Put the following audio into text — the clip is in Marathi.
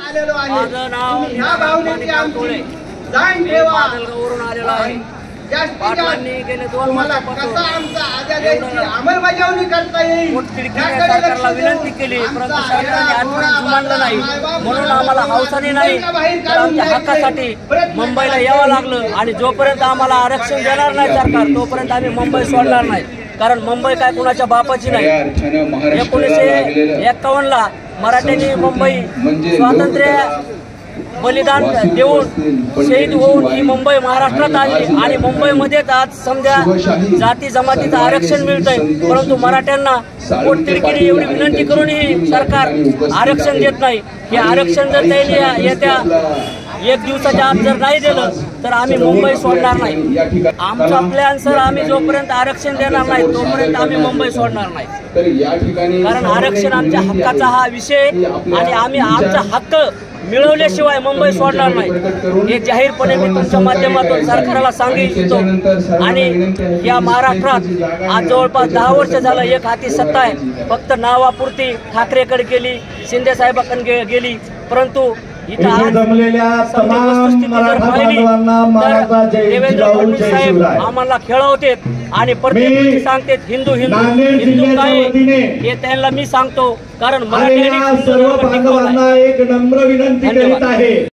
आलेलो आहे। माझं नाव ह्या भावनेची आमची जाण ठेवा। माजलगाववरून आलेलो आहे। पाटलांनी गेले 2 तुम्हाला कसा आमचा अध्यादेशाची अंमलबजावणी करता येईल सरकारला विनंती केली, परंतु सरकारने आजपर्यंत जुमानलं नाही। म्हणून आम्हाला हौसाने नाही तर आमच्या हक्कासाठी मुंबईला यावं लागलं। आणि जोपर्यंत आम्हाला आरक्षण देणार नाही सरकार, तोपर्यंत आम्ही मुंबई सोडणार नाही। कारण मुंबई काय कुणाच्या बापाची नाही। 1951ला मराठ्यांनी मुंबई स्वातंत्र्य बलिदान देऊन शहीद होऊन ही मुंबई महाराष्ट्रात आली। आणि मुंबईमध्येच आज समजा जाती जमातीचं आरक्षण मिळतंय, परंतु मराठ्यांना पोटतिडकीने एवढी विनंती करूनही सरकार आरक्षण देत नाही। हे आरक्षण जर त्यांनी येत्या 1 दिवसाच्या आत जर नाही दिलं तर आम्ही मुंबई सोडणार नाही। आमचा प्लॅन सर, आम्ही जोपर्यंत आरक्षण देणार नाही तोपर्यंत आम्ही मुंबई सोडणार नाही। कारण आरक्षण आमच्या हक्काचा हा विषय आणि आम्ही आमचा हक्क मिळवल्याशिवाय मुंबई सोडणार नाही। हे जाहीरपणे मी तुमच्या माध्यमातून सरकारला सांगू इच्छितो। आणि या महाराष्ट्रात आज जवळपास 10 वर्ष झालं एक हाती सत्ता आहे। फक्त नावापुरती ठाकरेकडे गेली, शिंदे साहेबांकडे गेली, परंतु इथं आज वस्तुस्थिती जर पाहिली तर देवेंद्र फडणवीस साहेब आम्हाला खेळवते आणि प्रत्येक गोष्टी सांगतात हिंदू हिंदू हिंदू काय हे त्यांना मी सांगतो। कारण मराठी सर्व बांधवांना एक नम्र विनंती करीत आहे।